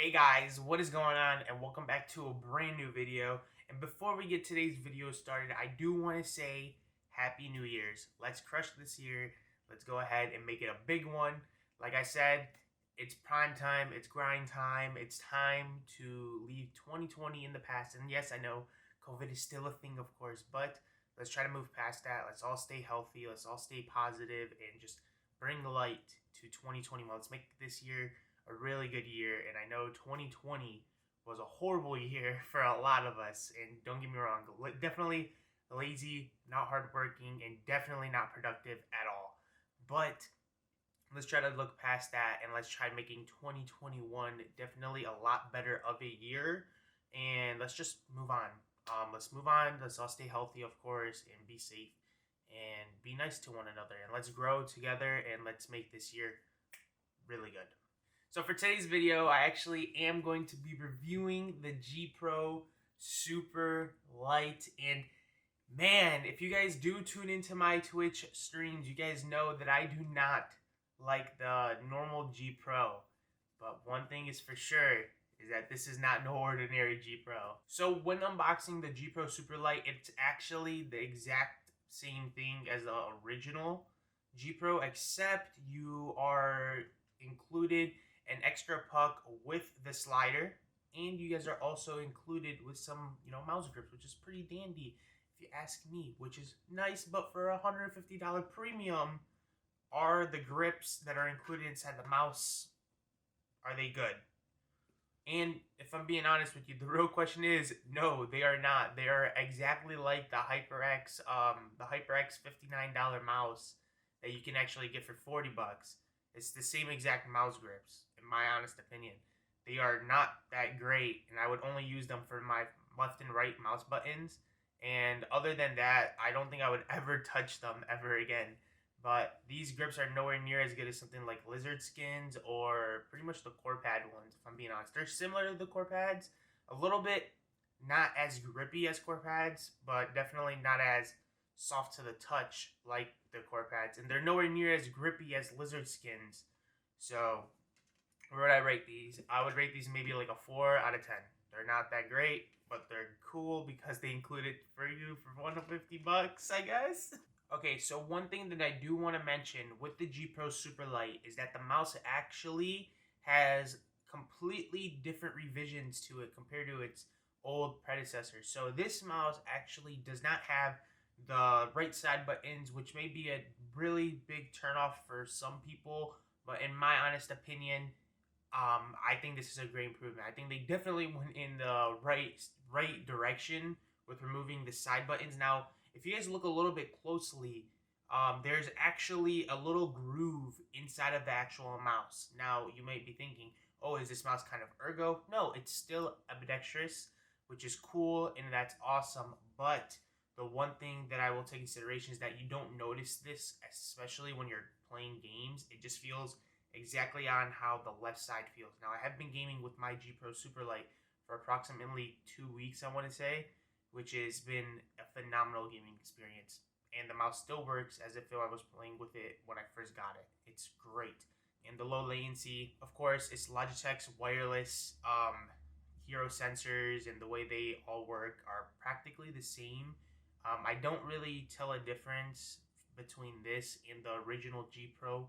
Hey guys, what is going on? And welcome back to a brand new video. And before we get today's video started, I do want to say Happy New Year's. Let's crush this year. Let's go ahead and make it a big one. Like I said, it's prime time, it's grind time, it's time to leave 2020 in the past. And yes, I know COVID is still a thing, of course, but let's try to move past that. Let's all stay healthy, let's all stay positive, and just bring light to 2021. Let's make this year a really good year, and I know 2020 was a horrible year for a lot of us. And don't get me wrong, definitely lazy, not hardworking, and definitely not productive at all. But let's try to look past that and let's try making 2021 definitely a lot better of a year. And let's just move on. Let's move on. Let's all stay healthy, of course, and be safe and be nice to one another. And let's grow together and let's make this year really good. So for today's video, I actually am going to be reviewing the G Pro Superlight. And man, if you guys do tune into my Twitch streams, you guys know that I do not like the normal G Pro. But one thing is for sure is that this is not no ordinary G Pro. So when unboxing the G Pro Superlight, it's actually the exact same thing as the original G Pro, except you are included an extra puck with the slider, and you guys are also included with some, mouse grips, which is pretty dandy if you ask me, which is nice. But for $150 premium, are the grips that are included inside the mouse, are they good? And if I'm being honest with you, the real question is no, they are not. They are exactly like the HyperX $59 mouse that you can actually get for $40. It's the same exact mouse grips, in my honest opinion. They are not that great, and I would only use them for my left and right mouse buttons. And other than that, I don't think I would ever touch them ever again. But these grips are nowhere near as good as something like Lizard Skins or pretty much the core pad ones, if I'm being honest. They're similar to the core pads, a little bit not as grippy as core pads, but definitely not as soft to the touch like the core pads. And they're nowhere near as grippy as Lizard Skins. So where would I rate these? I would rate these maybe like a 4 out of 10. They're not that great, but they're cool because they include it for you for $150, I guess. Okay, so one thing that I do want to mention with the G Pro Superlight is that the mouse actually has completely different revisions to it compared to its old predecessor. So this mouse actually does not have the right side buttons, which may be a really big turnoff for some people, but in my honest opinion, I think this is a great improvement. I think they definitely went in the right direction with removing the side buttons. Now, if you guys look a little bit closely, there's actually a little groove inside of the actual mouse. Now, you might be thinking, oh, is this mouse kind of ergo? No, it's still ambidextrous, which is cool, and that's awesome. But the one thing that I will take consideration is that you don't notice this, especially when you're playing games. It just feels exactly on how the left side feels. Now, I have been gaming with my G Pro Superlight for approximately 2 weeks, I want to say, which has been a phenomenal gaming experience. And the mouse still works as if I was playing with it when I first got it. It's great. And the low latency, of course, it's Logitech's wireless hero sensors, and the way they all work are practically the same. I don't really tell a difference between this and the original G Pro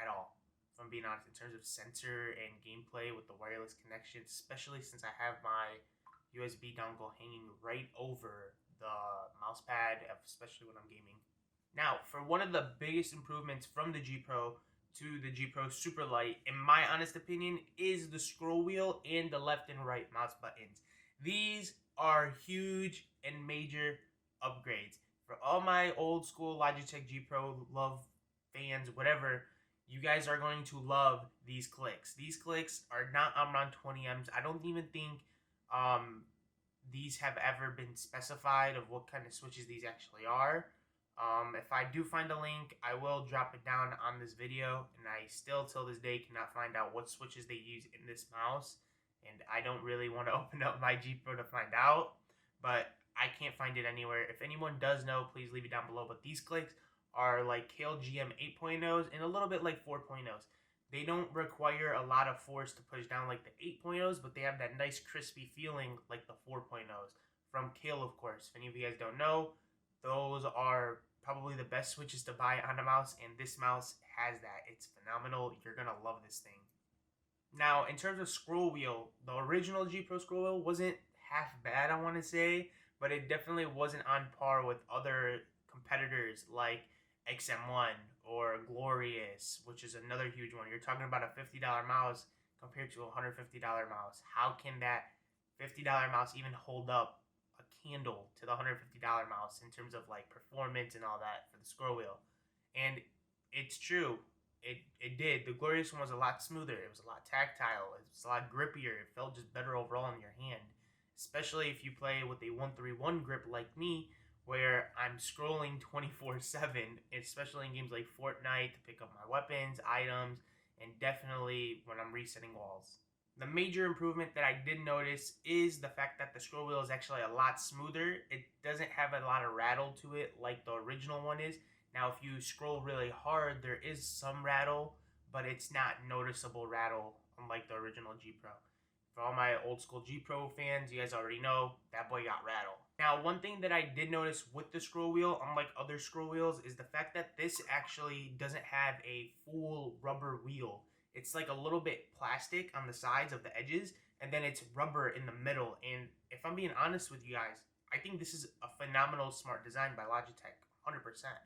at all, if I'm being honest, in terms of sensor and gameplay with the wireless connection, especially since I have my USB dongle hanging right over the mouse pad, especially when I'm gaming. Now, for one of the biggest improvements from the G Pro to the G Pro Superlight, in my honest opinion, is the scroll wheel and the left and right mouse buttons. These are huge and major upgrades. For all my old school Logitech G Pro love fans, whatever, you guys are going to love these clicks. These clicks are not Omron 20Ms. I don't even think these have ever been specified of what kind of switches these actually are. If I do find a link, I will drop it down on this video, and I still till this day cannot find out what switches they use in this mouse, and I don't really want to open up my G Pro to find out, but I can't find it anywhere. If anyone does know, please leave it down below. But these clicks are like KLGM 8.0s and a little bit like 4.0s. They don't require a lot of force to push down like the 8.0s, but they have that nice crispy feeling like the 4.0s. From Kale, of course. If any of you guys don't know, those are probably the best switches to buy on a mouse, and this mouse has that. It's phenomenal. You're going to love this thing. Now, in terms of scroll wheel, the original G Pro scroll wheel wasn't half bad, I want to say, but it definitely wasn't on par with other competitors like XM1 or Glorious, which is another huge one. You're talking about a $50 mouse compared to a $150 mouse. How can that $50 mouse even hold up a candle to the $150 mouse in terms of like performance and all that for the scroll wheel? And it's true. It did. The Glorious one was a lot smoother. It was a lot tactile. It was a lot grippier. It felt just better overall in your hand. Especially if you play with a 131 grip like me, where I'm scrolling 24/7, especially in games like Fortnite to pick up my weapons, items, and definitely when I'm resetting walls. The major improvement that I did notice is the fact that the scroll wheel is actually a lot smoother. It doesn't have a lot of rattle to it like the original one is. Now, if you scroll really hard, there is some rattle, but it's not noticeable rattle unlike the original G Pro. For all my old school G Pro fans, you guys already know that boy got rattle. Now, one thing that I did notice with the scroll wheel, unlike other scroll wheels, is the fact that this actually doesn't have a full rubber wheel. It's like a little bit plastic on the sides of the edges, and then it's rubber in the middle. And if I'm being honest with you guys, I think this is a phenomenal smart design by Logitech, 100%.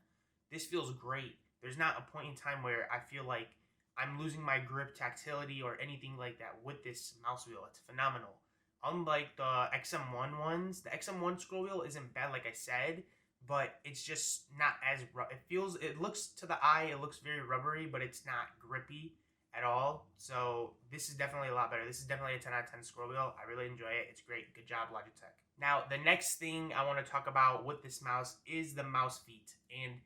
This feels great. There's not a point in time where I feel like I'm losing my grip, tactility, or anything like that with this mouse wheel. It's phenomenal. Unlike the XM1 ones, the XM1 scroll wheel isn't bad, like I said, but it's just not as it looks to the eye, it looks very rubbery, but it's not grippy at all. So this is definitely a lot better. This is definitely a 10 out of 10 scroll wheel. I really enjoy it. It's great. Good job, Logitech. Now, the next thing I want to talk about with this mouse is the mouse feet. And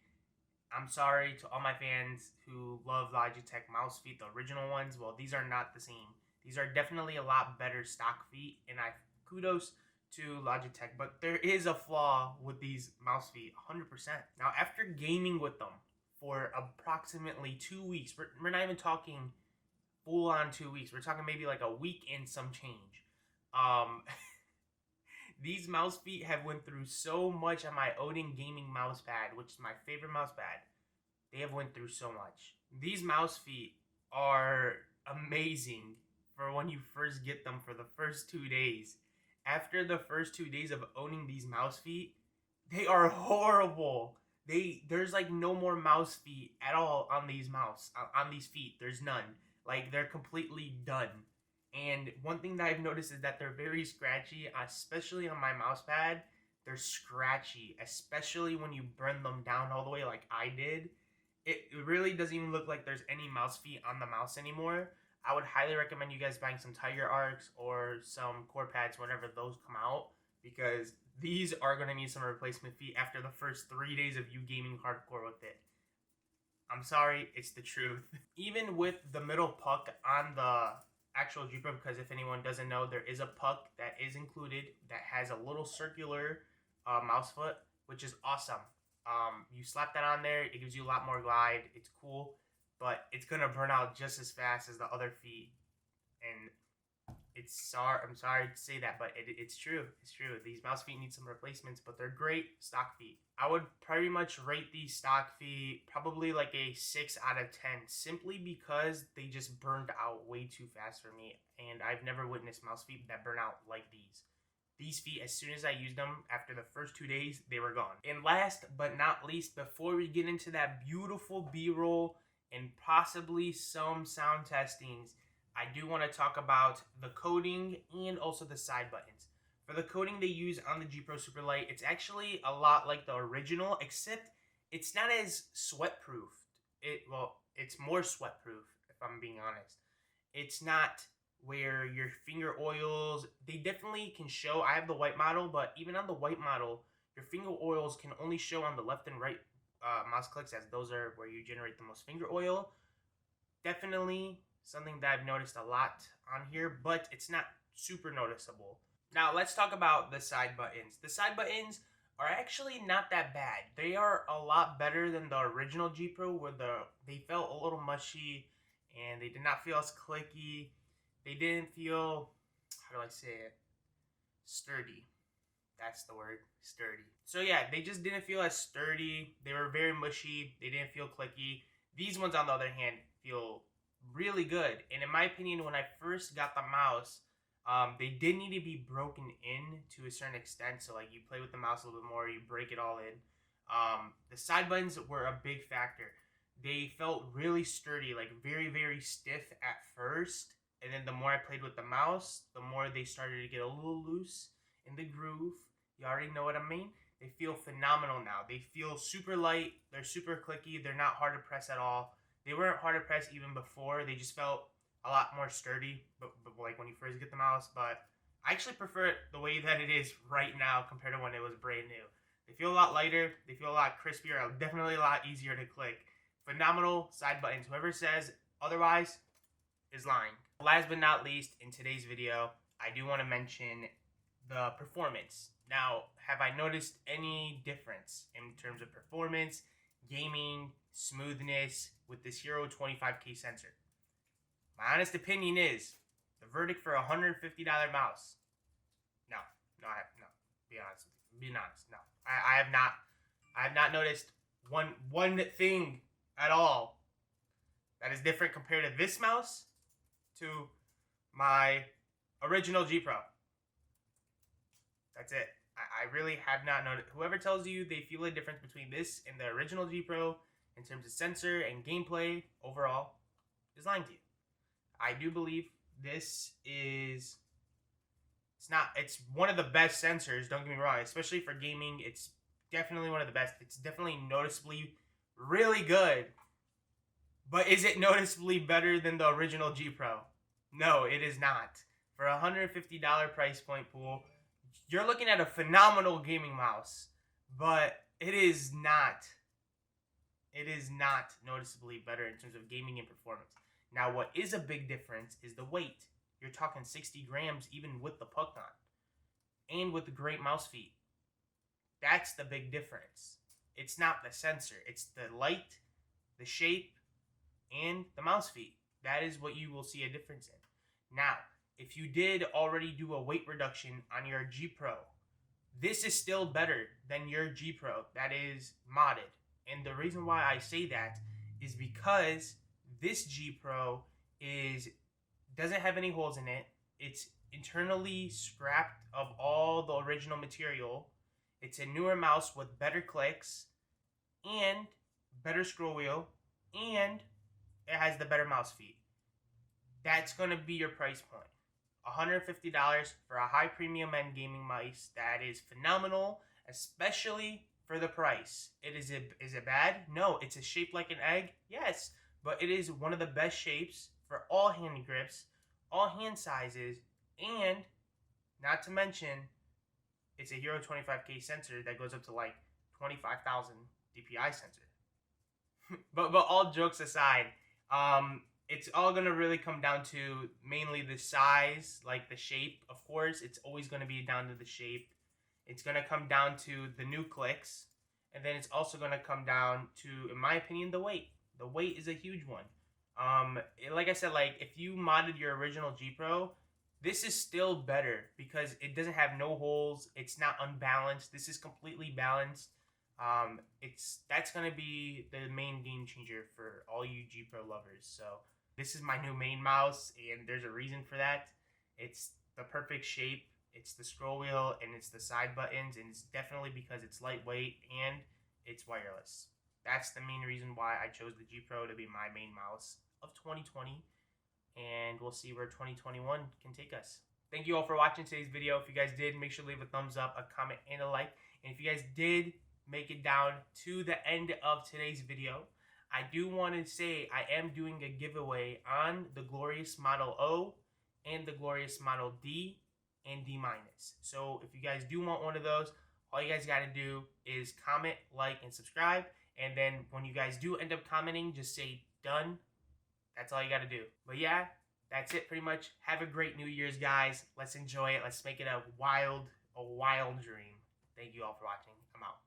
I'm sorry to all my fans who love Logitech mouse feet, the original ones. Well, these are not the same. These are definitely a lot better stock feet, and I kudos to Logitech. But there is a flaw with these mouse feet, 100%. Now, after gaming with them for approximately 2 weeks, we're not even talking full on 2 weeks. We're talking maybe like a week and some change. These mouse feet have went through so much on my Odin gaming mouse pad, which is my favorite mouse pad. They have went through so much. These mouse feet are amazing for when you first get them for the first 2 days. After the first 2 days of owning these mouse feet, they are horrible. There's like no more mouse feet at all on these feet. There's none. Like they're completely done. And one thing that I've noticed is that they're very scratchy, especially on my mouse pad. They're scratchy, especially when you burn them down all the way like I did. It really doesn't even look like there's any mouse feet on the mouse anymore. I would highly recommend you guys buying some Tiger Arcs or some core pads whenever those come out, because these are going to need some replacement feet after the first 3 days of you gaming hardcore with it. I'm sorry, it's the truth. Even with the middle puck on the actual G Pro, because if anyone doesn't know, there is a puck that is included that has a little circular mouse foot, which is awesome. You slap that on there, it gives you a lot more glide. It's cool, but it's gonna burn out just as fast as the other feet. And I'm sorry to say that, but it's true. It's true. These mouse feet need some replacements, but they're great stock feet. I would pretty much rate these stock feet probably like a 6 out of 10, simply because they just burned out way too fast for me, and I've never witnessed mouse feet that burn out like these. These feet, as soon as I used them, after the first 2 days, they were gone. And last but not least, before we get into that beautiful B-roll and possibly some sound testings, I do want to talk about the coating and also the side buttons. For the coating they use on the G Pro Superlight, it's actually a lot like the original, except it's not as sweat-proof. It's more sweat-proof, if I'm being honest. It's not where your finger oils, they definitely can show. I have the white model, but even on the white model, your finger oils can only show on the left and right mouse clicks, as those are where you generate the most finger oil. Definitely something that I've noticed a lot on here, but it's not super noticeable. Now let's talk about the side buttons. The side buttons are actually not that bad. They are a lot better than the original G Pro, where they felt a little mushy and they did not feel as clicky. They didn't feel, how do I say it, sturdy. That's the word, sturdy. So yeah, they just didn't feel as sturdy. They were very mushy. They didn't feel clicky. These ones, on the other hand, feel really good. And in my opinion, when I first got the mouse, they did need to be broken in to a certain extent. So like you play with the mouse a little bit more, you break it all in. The side buttons were a big factor. They felt really sturdy, like very, very stiff at first. And then the more I played with the mouse, the more they started to get a little loose in the groove. You already know what I mean. They feel phenomenal now. They feel super light. They're super clicky. They're not hard to press at all. They weren't hard to press even before. They just felt a lot more sturdy, but like when you first get the mouse. But I actually prefer it the way that it is right now compared to when it was brand new. They feel a lot lighter. They feel a lot crispier. Definitely a lot easier to click. Phenomenal side buttons. Whoever says otherwise is lying. Last but not least, in today's video, I do want to mention the performance. Now, have I noticed any difference in terms of performance, gaming, smoothness with this Hero 25K sensor? My honest opinion is the verdict for a $150 mouse. No. Be honest with you. Being honest, no. I have not noticed one thing at all that is different compared to this mouse to my original G Pro. That's it. I really have not noticed. Whoever tells you they feel a difference between this and the original G Pro in terms of sensor and gameplay overall is lying to you. I do believe this is... It's one of the best sensors, don't get me wrong. Especially for gaming, it's definitely one of the best. It's definitely noticeably really good. But is it noticeably better than the original G Pro? No, it is not. For a $150 price point pool, you're looking at a phenomenal gaming mouse, but it is not noticeably better in terms of gaming and performance. Now, what is a big difference is the weight. You're talking 60 grams even with the puck on, and with the great mouse feet. That's the big difference. It's not the sensor. It's the light, the shape, and the mouse feet. That is what you will see a difference in. Now, if you did already do a weight reduction on your G Pro, this is still better than your G Pro that is modded. And the reason why I say that is because this G Pro doesn't have any holes in it. It's internally scrapped of all the original material. It's a newer mouse with better clicks and better scroll wheel, and it has the better mouse feet. That's going to be your price point. $150 for a high premium end gaming mice. That is phenomenal, especially for the price. Is it bad? No. It's a shape like an egg? Yes. But it is one of the best shapes for all hand grips, all hand sizes, and not to mention, it's a Hero 25K sensor that goes up to like 25,000 DPI sensor. but all jokes aside, it's all going to really come down to mainly the size, like the shape, of course. It's always going to be down to the shape. It's going to come down to the new clicks. And then it's also going to come down to, in my opinion, the weight. The weight is a huge one. Like I said, like if you modded your original G Pro, this is still better because it doesn't have no holes. It's not unbalanced. This is completely balanced. That's going to be the main game changer for all you G Pro lovers. So this is my new main mouse, and there's a reason for that. It's the perfect shape. It's the scroll wheel, and it's the side buttons, and it's definitely because it's lightweight and it's wireless. That's the main reason why I chose the G Pro to be my main mouse of 2020, and we'll see where 2021 can take us. Thank you all for watching today's video. If you guys did, make sure to leave a thumbs up, a comment, and a like. And if you guys did make it down to the end of today's video, I do want to say I am doing a giveaway on the Glorious Model O and the Glorious Model D and D-. So if you guys do want one of those, all you guys got to do is comment, like, and subscribe. And then when you guys do end up commenting, just say done. That's all you got to do. But yeah, that's it pretty much. Have a great New Year's, guys. Let's enjoy it. Let's make it a wild dream. Thank you all for watching. I'm out.